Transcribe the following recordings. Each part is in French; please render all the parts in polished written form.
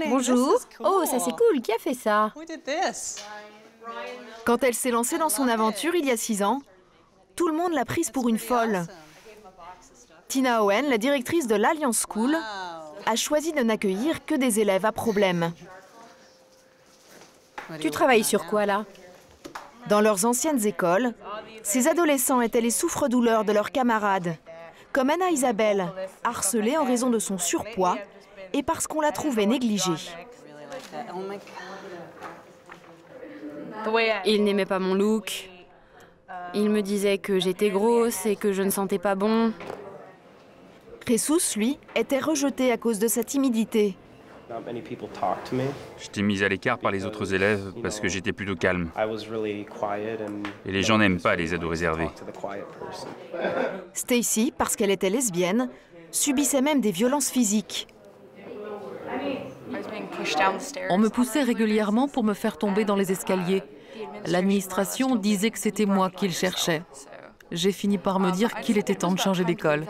Bonjour. Oh, ça c'est cool. Qui a fait ça? Quand elle s'est lancée dans son aventure il y a 6 ans, tout le monde l'a prise pour une folle. Tina Owen, la directrice de l'Alliance School, a choisi de n'accueillir que des élèves à problème. Tu travailles sur quoi là? Dans leurs anciennes écoles, ces adolescents étaient les souffres-douleurs de leurs camarades, comme Anna Isabelle, harcelée en raison de son surpoids et parce qu'on la trouvait négligée. Il n'aimait pas mon look. Il me disait que j'étais grosse et que je ne sentais pas bon. Jesus, lui, était rejeté à cause de sa timidité. J'étais mise à l'écart par les autres élèves parce que j'étais plutôt calme. Et les gens n'aiment pas les ados réservés. Stacy, parce qu'elle était lesbienne, subissait même des violences physiques. On me poussait régulièrement pour me faire tomber dans les escaliers. L'administration disait que c'était moi qu'il cherchait. J'ai fini par me dire qu'il était temps de changer d'école.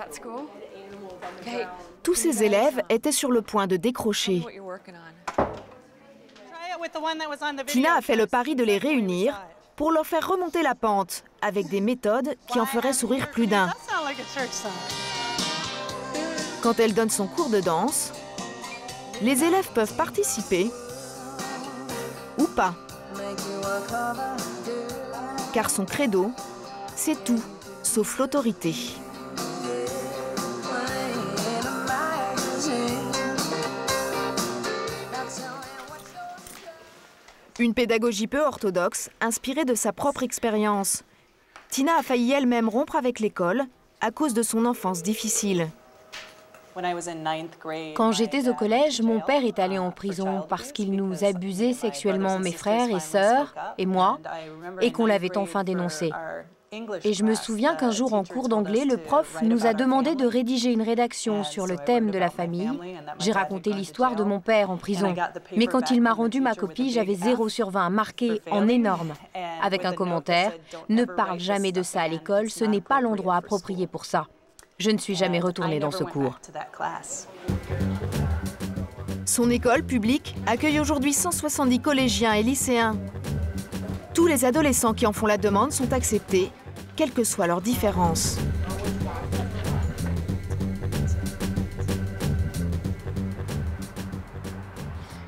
Tous ces élèves étaient sur le point de décrocher. Tina a fait le pari de les réunir pour leur faire remonter la pente avec des méthodes qui en feraient sourire plus d'un. Quand elle donne son cours de danse, les élèves peuvent participer ou pas. Car son credo, c'est tout, sauf l'autorité. Une pédagogie peu orthodoxe, inspirée de sa propre expérience. Tina a failli elle-même rompre avec l'école à cause de son enfance difficile. Quand j'étais au collège, mon père est allé en prison parce qu'il nous abusait sexuellement, mes frères et sœurs, et moi, et qu'on l'avait enfin dénoncé. Et je me souviens qu'un jour en cours d'anglais, le prof nous a demandé de rédiger une rédaction sur le thème de la famille. J'ai raconté l'histoire de mon père en prison. Mais quand il m'a rendu ma copie, j'avais 0 sur 20, marqué en énorme, avec un commentaire « Ne parle jamais de ça à l'école, ce n'est pas l'endroit approprié pour ça ». Je ne suis jamais retournée dans ce cours. Son école publique accueille aujourd'hui 170 collégiens et lycéens. Tous les adolescents qui en font la demande sont acceptés, quelles que soient leurs différences.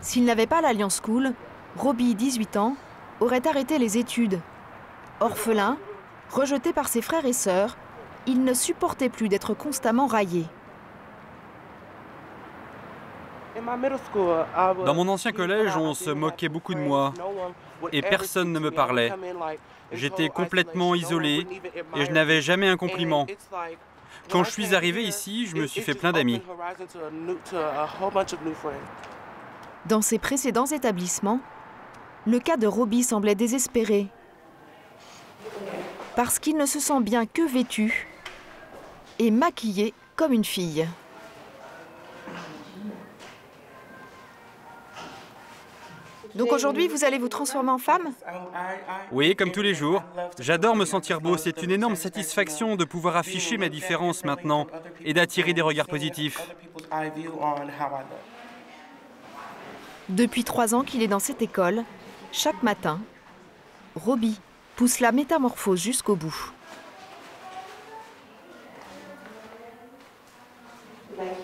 S'il n'avait pas l'Alliance School, Robbie, 18 ans, aurait arrêté les études. Orphelin, rejeté par ses frères et sœurs, il ne supportait plus d'être constamment raillé. Dans mon ancien collège, on se moquait beaucoup de moi et personne ne me parlait. J'étais complètement isolé et je n'avais jamais un compliment. Quand je suis arrivé ici, je me suis fait plein d'amis. Dans ses précédents établissements, le cas de Robbie semblait désespéré. Parce qu'il ne se sent bien que vêtu et maquillé comme une fille. Donc aujourd'hui, vous allez vous transformer en femme? Oui, comme tous les jours. J'adore me sentir beau. C'est une énorme satisfaction de pouvoir afficher ma différence maintenant et d'attirer des regards positifs. Depuis 3 ans qu'il est dans cette école, chaque matin, Robbie pousse la métamorphose jusqu'au bout.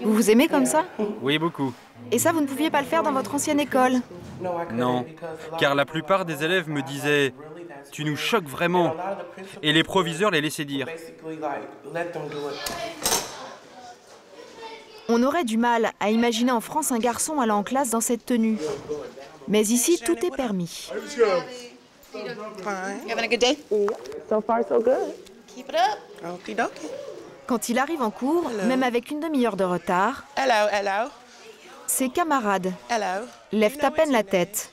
Vous vous aimez comme ça? Oui, beaucoup. Et ça, vous ne pouviez pas le faire dans votre ancienne école? Non, car la plupart des élèves me disaient « Tu nous choques vraiment » et les proviseurs les laissaient dire. On aurait du mal à imaginer en France un garçon allant en classe dans cette tenue. Mais ici, tout est permis. Quand il arrive en cours, même avec une demi-heure de retard, ses camarades lèvent à peine la tête.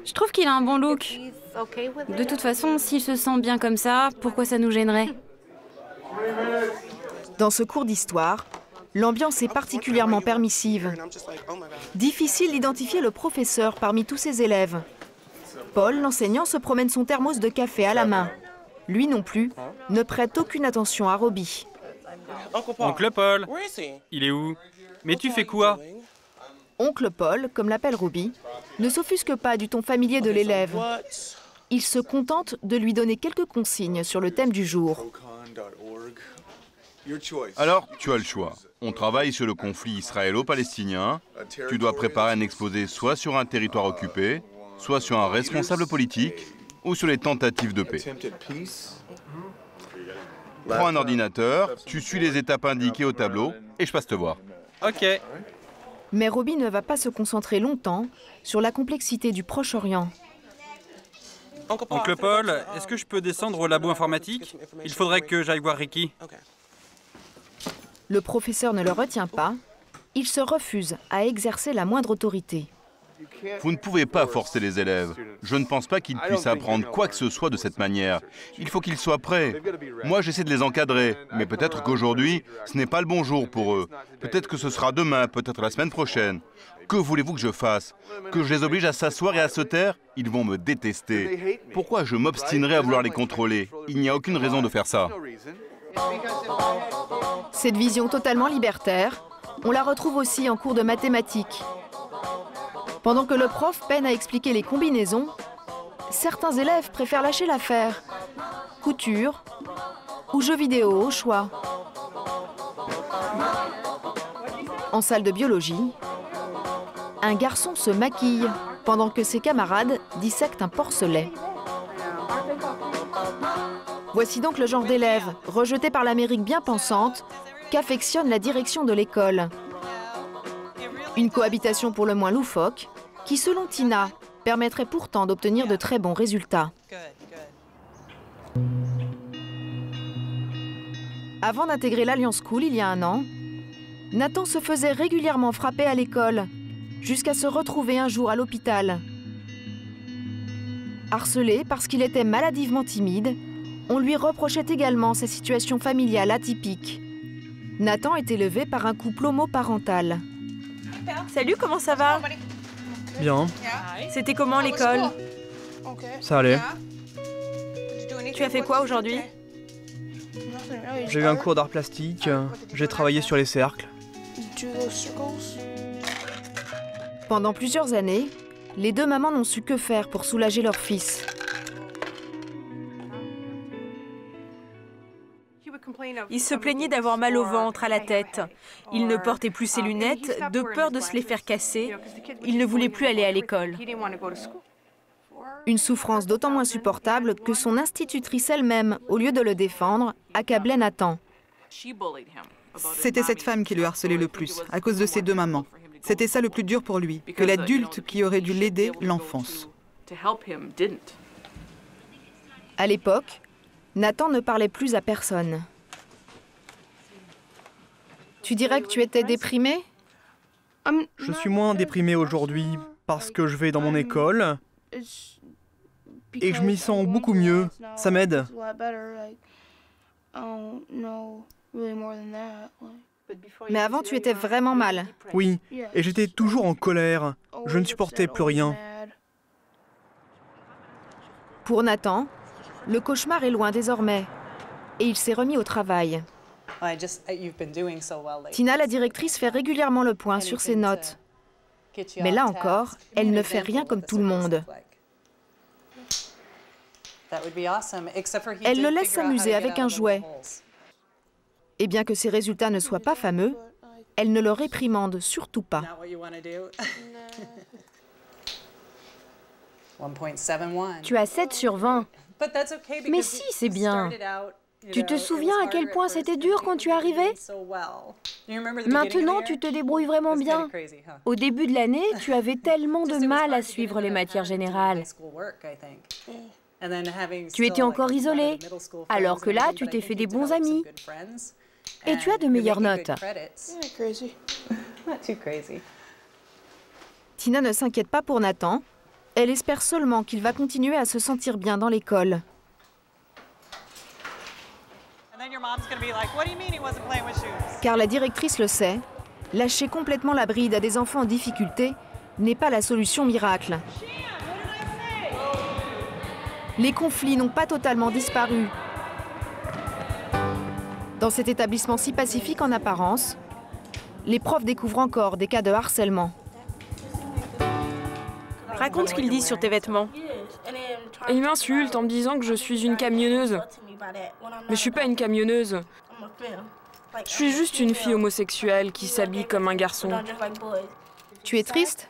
Je trouve qu'il a un bon look. De toute façon, s'il se sent bien comme ça, pourquoi ça nous gênerait? Dans ce cours d'histoire, l'ambiance est particulièrement permissive. Difficile d'identifier le professeur parmi tous ses élèves. Paul, l'enseignant, se promène son thermos de café à la main. Lui non plus ne prête aucune attention à Robbie. Oncle Paul, il est où? Mais tu fais quoi? Oncle Paul, comme l'appelle Robbie, ne s'offusque pas du ton familier de l'élève. Il se contente de lui donner quelques consignes sur le thème du jour. Alors, tu as le choix. On travaille sur le conflit israélo-palestinien. Tu dois préparer un exposé soit sur un territoire occupé, soit sur un responsable politique, ou sur les tentatives de paix. Prends un ordinateur, tu suis les étapes indiquées au tableau, et je passe te voir. Ok. Mais Robbie ne va pas se concentrer longtemps sur la complexité du Proche-Orient. Oncle Paul, est-ce que je peux descendre au labo informatique? Il faudrait que j'aille voir Ricky. Le professeur ne le retient pas. Il se refuse à exercer la moindre autorité. Vous ne pouvez pas forcer les élèves. Je ne pense pas qu'ils puissent apprendre quoi que ce soit de cette manière. Il faut qu'ils soient prêts. Moi, j'essaie de les encadrer, mais peut-être qu'aujourd'hui, ce n'est pas le bon jour pour eux. Peut-être que ce sera demain, peut-être la semaine prochaine. Que voulez-vous que je fasse? Que je les oblige à s'asseoir et à se taire? Ils vont me détester. Pourquoi je m'obstinerai à vouloir les contrôler? Il n'y a aucune raison de faire ça. Cette vision totalement libertaire, on la retrouve aussi en cours de mathématiques. Pendant que le prof peine à expliquer les combinaisons, certains élèves préfèrent lâcher l'affaire. Couture ou jeux vidéo au choix. En salle de biologie, un garçon se maquille pendant que ses camarades dissectent un porcelet. Voici donc le genre d'élèves, rejeté par l'Amérique bien pensante, qu'affectionne la direction de l'école. Une cohabitation pour le moins loufoque, qui selon Tina, permettrait pourtant d'obtenir de très bons résultats. Avant d'intégrer l'Alliance School il y a 1 an, Nathan se faisait régulièrement frapper à l'école, jusqu'à se retrouver un jour à l'hôpital. Harcelé parce qu'il était maladivement timide, on lui reprochait également sa situation familiale atypique. Nathan est élevé par un couple homoparental. Salut, comment ça va? Bien, C'était comment l'école? ça allait. Tu as fait quoi aujourd'hui? J'ai eu un cours d'art plastique, j'ai travaillé sur les cercles. Pendant plusieurs années, les deux mamans n'ont su que faire pour soulager leur fils. Il se plaignait d'avoir mal au ventre, à la tête. Il ne portait plus ses lunettes, de peur de se les faire casser. Il ne voulait plus aller à l'école. Une souffrance d'autant moins supportable que son institutrice elle-même, au lieu de le défendre, accablait Nathan. C'était cette femme qui le harcelait le plus, à cause de ses deux mamans. C'était ça le plus dur pour lui, que l'adulte qui aurait dû l'aider l'enfonce. À l'époque, Nathan ne parlait plus à personne. Tu dirais que tu étais déprimé? Je suis moins déprimé aujourd'hui parce que je vais dans mon école et que je m'y sens beaucoup mieux. Ça m'aide. Mais avant, tu étais vraiment mal. Oui, et j'étais toujours en colère. Je ne supportais plus rien. Pour Nathan, le cauchemar est loin désormais. Et il s'est remis au travail. Tina, la directrice, fait régulièrement le point sur ses notes. Mais là encore, elle ne fait rien comme tout le monde. Elle le laisse s'amuser avec un jouet. Et bien que ses résultats ne soient pas fameux, elle ne le réprimande surtout pas. Tu as 7 sur 20. Mais si, c'est bien. Tu te souviens à quel point c'était dur quand tu arrivais? Maintenant, tu te débrouilles vraiment bien. Au début de l'année, tu avais tellement de mal à suivre les matières générales. Tu étais encore isolé, alors que là, tu t'es fait des bons amis. Et tu as de meilleures notes. Tina ne s'inquiète pas pour Nathan. Elle espère seulement qu'il va continuer à se sentir bien dans l'école. Car la directrice le sait, lâcher complètement la bride à des enfants en difficulté n'est pas la solution miracle. Les conflits n'ont pas totalement disparu. Dans Dans cet établissement si pacifique en apparence, les profs découvrent encore des cas de harcèlement. Raconte ce qu'ils disent sur tes vêtements. Ils m'insultent en me disant que je suis une camionneuse. Mais je suis pas une camionneuse. Je suis juste une fille homosexuelle qui s'habille comme un garçon. Tu es triste?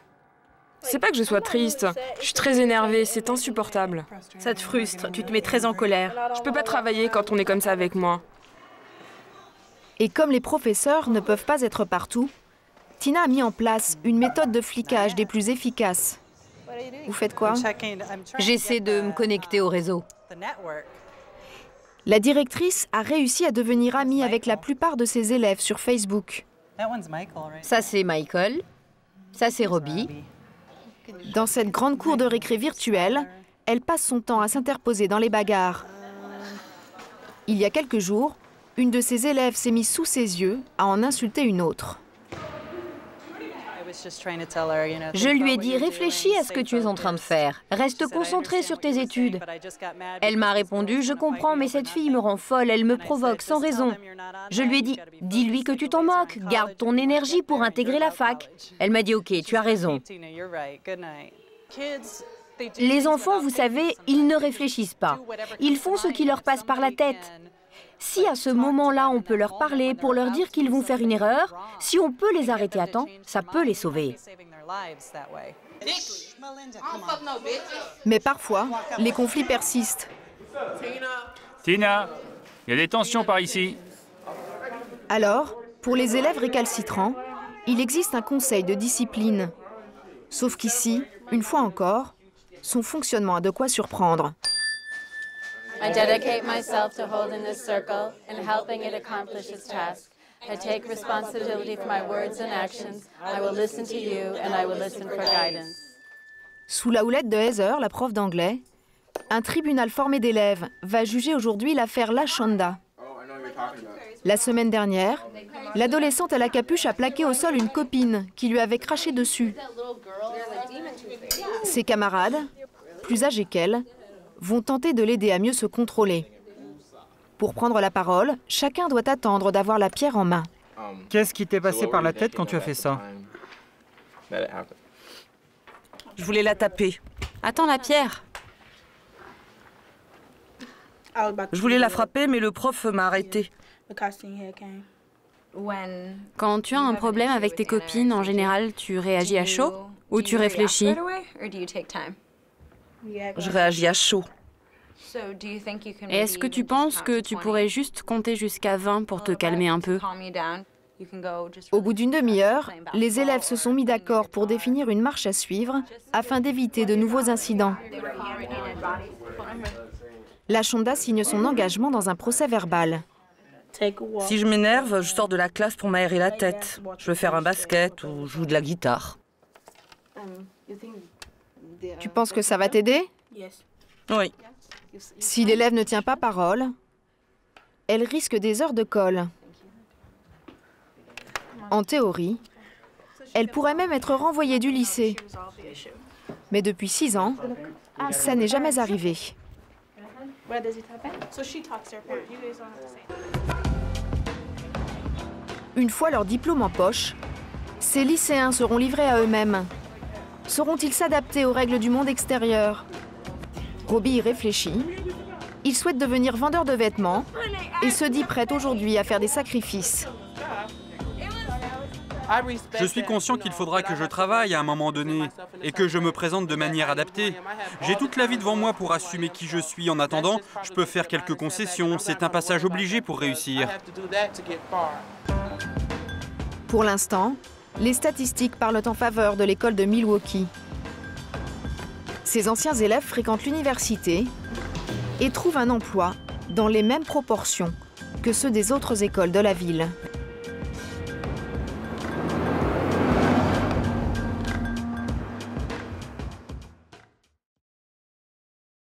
C'est pas que je sois triste. Je suis très énervée, c'est insupportable. Ça te frustre, tu te mets très en colère. Je peux pas travailler quand on est comme ça avec moi. Et comme les professeurs ne peuvent pas être partout, Tina a mis en place une méthode de flicage des plus efficaces. Vous faites quoi? J'essaie de me connecter au réseau. La directrice a réussi à devenir amie avec la plupart de ses élèves sur Facebook. Ça, c'est Michael. Ça, c'est Robbie. Dans cette grande cour de récré virtuelle, elle passe son temps à s'interposer dans les bagarres. Il y a quelques jours, une de ses élèves s'est mise sous ses yeux à en insulter une autre. Je lui ai dit, réfléchis à ce que tu es en train de faire. Reste concentré sur tes études. Elle m'a répondu, je comprends, mais cette fille me rend folle, elle me provoque sans raison. Je lui ai dit, dis-lui que tu t'en moques, garde ton énergie pour intégrer la fac. Elle m'a dit, ok, tu as raison. Les enfants, vous savez, ils ne réfléchissent pas. Ils font ce qui leur passe par la tête. Si à ce moment-là, on peut leur parler pour leur dire qu'ils vont faire une erreur, si on peut les arrêter à temps, ça peut les sauver. Mais parfois, les conflits persistent. Tina, il y a des tensions par ici. Alors, pour les élèves récalcitrants, il existe un conseil de discipline. Sauf qu'ici, une fois encore, son fonctionnement a de quoi surprendre. I dedicate myself to holding this circle and helping it accomplish its task. I take responsibility for my words and actions. I will listen to you and I will listen for guidance. Sous la houlette de Heather, la prof d'anglais, un tribunal formé d'élèves va juger aujourd'hui l'affaire Lashonda. La semaine dernière, l'adolescente à la capuche a plaqué au sol une copine qui lui avait craché dessus. Ses camarades, plus âgés qu'elle, vont tenter de l'aider à mieux se contrôler. Pour prendre la parole, chacun doit attendre d'avoir la pierre en main. Qu'est-ce qui t'est passé par la tête quand tu as fait ça? Je voulais la taper. Attends la pierre. Je voulais la frapper, mais le prof m'a arrêté. Quand tu as un problème avec tes copines, en général, tu réagis à chaud ou tu réfléchis? Je réagis à chaud. Est-ce que tu penses que tu pourrais juste compter jusqu'à 20 pour te calmer un peu? Au bout d'une demi-heure, les élèves se sont mis d'accord pour définir une marche à suivre afin d'éviter de nouveaux incidents. Lashonda signe son engagement dans un procès verbal. Si je m'énerve, je sors de la classe pour m'aérer la tête. Je veux faire un basket ou jouer de la guitare. Tu penses que ça va t'aider? Oui. Si l'élève ne tient pas parole, elle risque des heures de colle. En théorie, elle pourrait même être renvoyée du lycée. Mais depuis 6 ans, ça n'est jamais arrivé. Une fois leur diplôme en poche, ces lycéens seront livrés à eux-mêmes. Sauront-ils s'adapter aux règles du monde extérieur? Robbie y réfléchit. Il souhaite devenir vendeur de vêtements et se dit prêt aujourd'hui à faire des sacrifices. Je suis conscient qu'il faudra que je travaille à un moment donné et que je me présente de manière adaptée. J'ai toute la vie devant moi pour assumer qui je suis. En attendant, je peux faire quelques concessions. C'est un passage obligé pour réussir. Pour l'instant, les statistiques parlent en faveur de l'école de Milwaukee. Ces anciens élèves fréquentent l'université et trouvent un emploi dans les mêmes proportions que ceux des autres écoles de la ville.